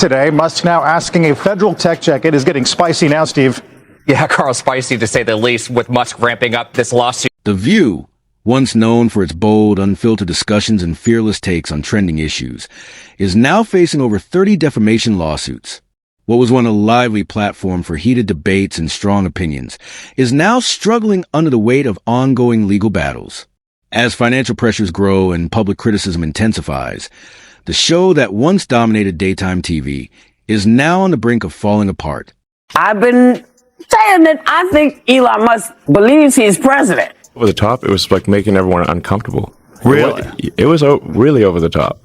Today, Musk now asking a federal tech check. It is getting spicy now, Steve. Yeah, Carl, spicy to say the least, with Musk ramping up this lawsuit. The View, once known for its bold, unfiltered discussions and fearless takes on trending issues, is now facing over 30 defamation lawsuits. What was once a lively platform for heated debates and strong opinions is now struggling under the weight of ongoing legal battles. As financial pressures grow and public criticism intensifies, the show that once dominated daytime TV is now on the brink of falling apart. I've been saying that I think Elon Musk believes he's president. Over the top, it was like making everyone uncomfortable. Really? It was really over the top.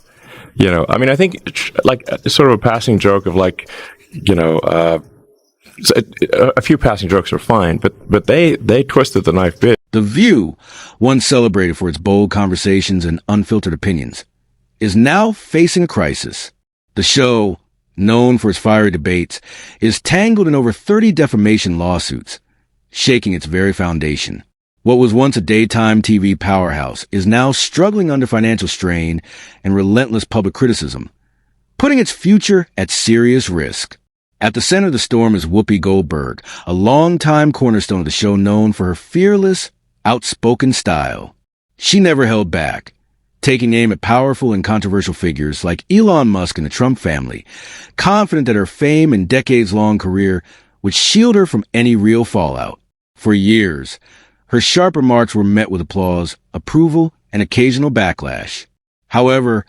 You know, I mean, I think like sort of a passing joke of like, you know, a few passing jokes are fine, but they twisted the knife bit. The View, once celebrated for its bold conversations and unfiltered opinions, is now facing a crisis. The show, known for its fiery debates, is tangled in over 30 defamation lawsuits, shaking its very foundation. What was once a daytime TV powerhouse is now struggling under financial strain and relentless public criticism, putting its future at serious risk. At the center of the storm is Whoopi Goldberg, a longtime cornerstone of the show known for her fearless, outspoken style. She never held back, taking aim at powerful and controversial figures like Elon Musk and the Trump family, confident that her fame and decades-long career would shield her from any real fallout. For years, her sharp remarks were met with applause, approval, and occasional backlash. However,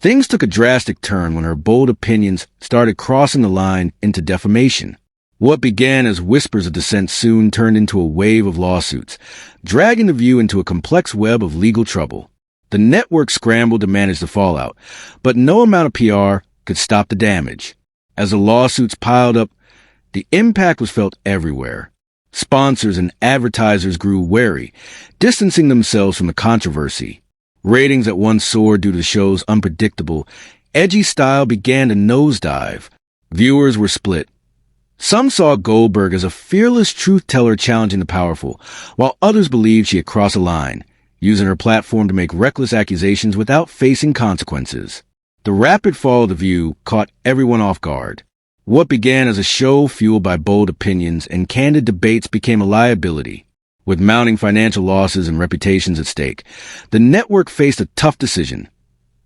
things took a drastic turn when her bold opinions started crossing the line into defamation. What began as whispers of dissent soon turned into a wave of lawsuits, dragging The View into a complex web of legal trouble. The network scrambled to manage the fallout, but no amount of PR could stop the damage. As the lawsuits piled up, the impact was felt everywhere. Sponsors and advertisers grew wary, distancing themselves from the controversy. Ratings at once soared due to the show's unpredictable, edgy style began to nosedive. Viewers were split. Some saw Goldberg as a fearless truth-teller challenging the powerful, while others believed she had crossed a line, using her platform to make reckless accusations without facing consequences. The rapid fall of The View caught everyone off guard. What began as a show fueled by bold opinions and candid debates became a liability. With mounting financial losses and reputations at stake, the network faced a tough decision: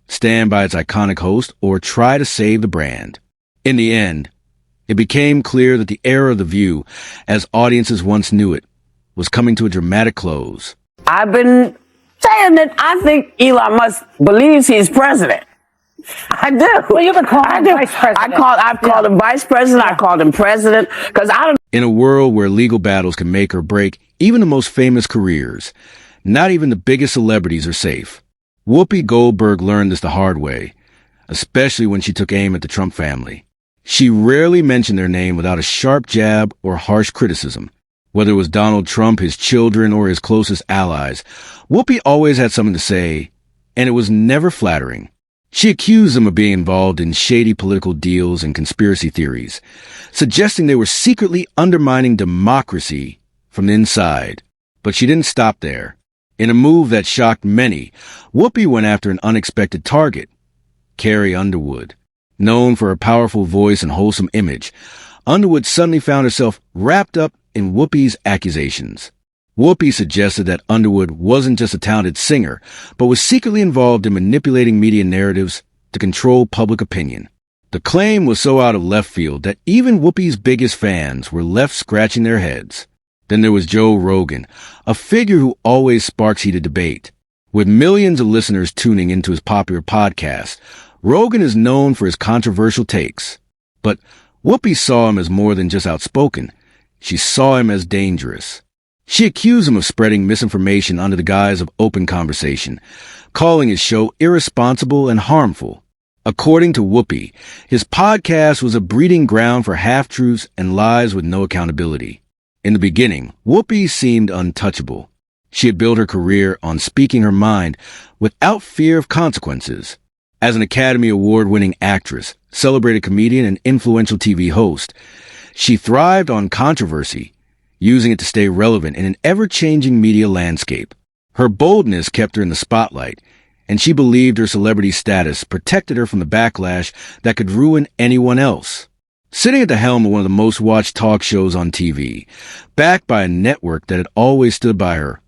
stand by its iconic host or try to save the brand. In the end, it became clear that the era of The View, as audiences once knew it, was coming to a dramatic close. I've been saying that I think Elon Musk believes he's president. I do. Well, you could call him vice president. I've called him vice president. I called him president because I don't. In a world where legal battles can make or break even the most famous careers, not even the biggest celebrities are safe. Whoopi Goldberg learned this the hard way, especially when she took aim at the Trump family. She rarely mentioned their name without a sharp jab or harsh criticism. Whether it was Donald Trump, his children, or his closest allies, Whoopi always had something to say, and it was never flattering. She accused them of being involved in shady political deals and conspiracy theories, suggesting they were secretly undermining democracy from the inside. But she didn't stop there. In a move that shocked many, Whoopi went after an unexpected target: Carrie Underwood. Known for her powerful voice and wholesome image, Underwood suddenly found herself wrapped up in Whoopi's accusations. Whoopi suggested that Underwood wasn't just a talented singer, but was secretly involved in manipulating media narratives to control public opinion. The claim was so out of left field that even Whoopi's biggest fans were left scratching their heads. Then there was Joe Rogan, a figure who always sparks heated debate. With millions of listeners tuning into his popular podcast, Rogan is known for his controversial takes. But Whoopi saw him as more than just outspoken. She saw him as dangerous. She accused him of spreading misinformation under the guise of open conversation, calling his show irresponsible and harmful. According to Whoopi, his podcast was a breeding ground for half-truths and lies with no accountability. In the beginning, Whoopi seemed untouchable. She had built her career on speaking her mind without fear of consequences. As an Academy Award-winning actress, celebrated comedian, and influential TV host, she thrived on controversy, using it to stay relevant in an ever-changing media landscape. Her boldness kept her in the spotlight, and she believed her celebrity status protected her from the backlash that could ruin anyone else. Sitting at the helm of one of the most watched talk shows on TV, backed by a network that had always stood by her,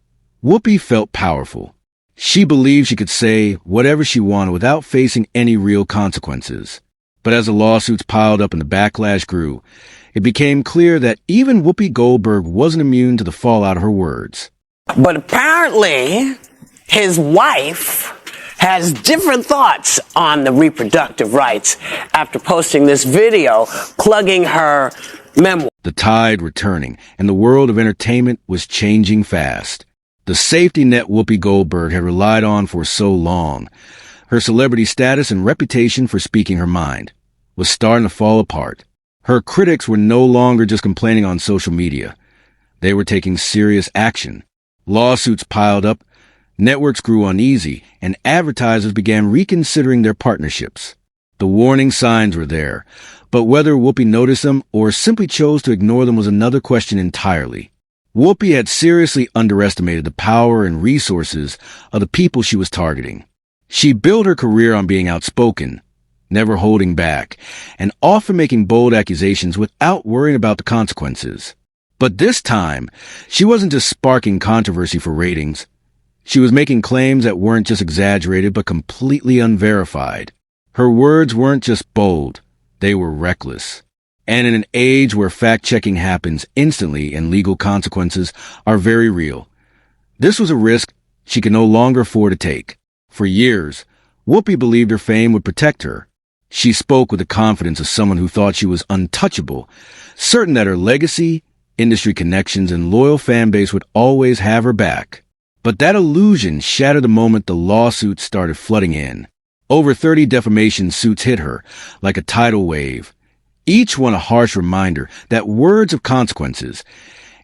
Whoopi felt powerful. She believed she could say whatever she wanted without facing any real consequences. But as the lawsuits piled up and the backlash grew, it became clear that even Whoopi Goldberg wasn't immune to the fallout of her words. But apparently, his wife has different thoughts on the reproductive rights after posting this video plugging her memoir. The tide returning, and the world of entertainment was changing fast. The safety net Whoopi Goldberg had relied on for so long, her celebrity status and reputation for speaking her mind, was starting to fall apart. Her critics were no longer just complaining on social media. They were taking serious action. Lawsuits piled up, networks grew uneasy, and advertisers began reconsidering their partnerships. The warning signs were there, but whether Whoopi noticed them or simply chose to ignore them was another question entirely. Whoopi had seriously underestimated the power and resources of the people she was targeting. She built her career on being outspoken, never holding back, and often making bold accusations without worrying about the consequences. But this time, she wasn't just sparking controversy for ratings. She was making claims that weren't just exaggerated, but completely unverified. Her words weren't just bold, they were reckless. And in an age where fact-checking happens instantly and legal consequences are very real, this was a risk she could no longer afford to take. For years, Whoopi believed her fame would protect her. She spoke with the confidence of someone who thought she was untouchable, certain that her legacy, industry connections, and loyal fan base would always have her back. But that illusion shattered the moment the lawsuits started flooding in. Over 30 defamation suits hit her like a tidal wave, each one a harsh reminder that words have consequences,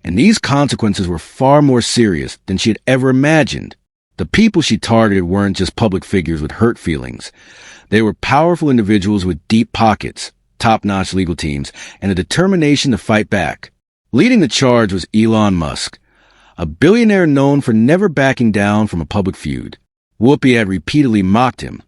and these consequences were far more serious than she had ever imagined. The people she targeted weren't just public figures with hurt feelings. They were powerful individuals with deep pockets, top-notch legal teams, and a determination to fight back. Leading the charge was Elon Musk, a billionaire known for never backing down from a public feud. Whoopi had repeatedly mocked him,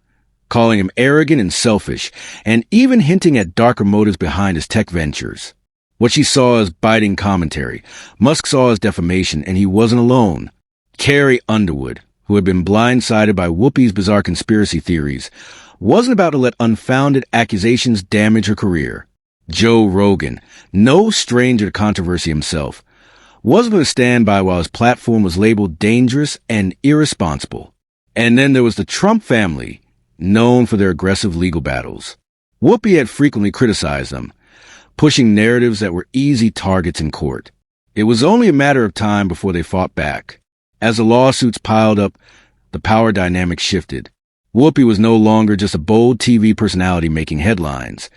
calling him arrogant and selfish, and even hinting at darker motives behind his tech ventures. What she saw as biting commentary, Musk saw as defamation, and he wasn't alone. Carrie Underwood, who had been blindsided by Whoopi's bizarre conspiracy theories, wasn't about to let unfounded accusations damage her career. Joe Rogan, no stranger to controversy himself, wasn't going to stand by while his platform was labeled dangerous and irresponsible. And then there was the Trump family, known for their aggressive legal battles. Whoopi had frequently criticized them, pushing narratives that were easy targets in court. It was only a matter of time before they fought back. As the lawsuits piled up, the power dynamic shifted. Whoopi was no longer just a bold TV personality making headlines.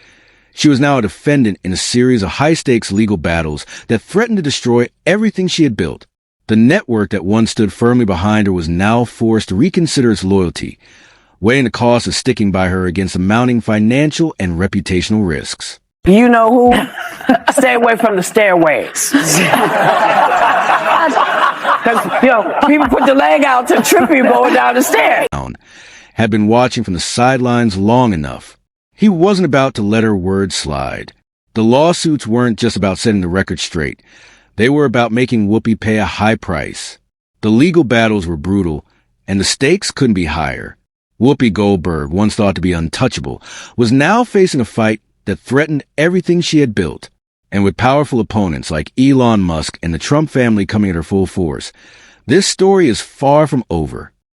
She was now a defendant in a series of high-stakes legal battles that threatened to destroy everything she had built. The network that once stood firmly behind her was now forced to reconsider its loyalty, weighing the cost of sticking by her against the mounting financial and reputational risks. You know who? Stay away from the stairways. Because, people put the leg out to trip you going down the stairs. Had been watching from the sidelines long enough. He wasn't about to let her words slide. The lawsuits weren't just about setting the record straight. They were about making Whoopi pay a high price. The legal battles were brutal, and the stakes couldn't be higher. Whoopi Goldberg, once thought to be untouchable, was now facing a fight that threatened everything she had built. And with powerful opponents like Elon Musk and the Trump family coming at her full force, this story is far from over.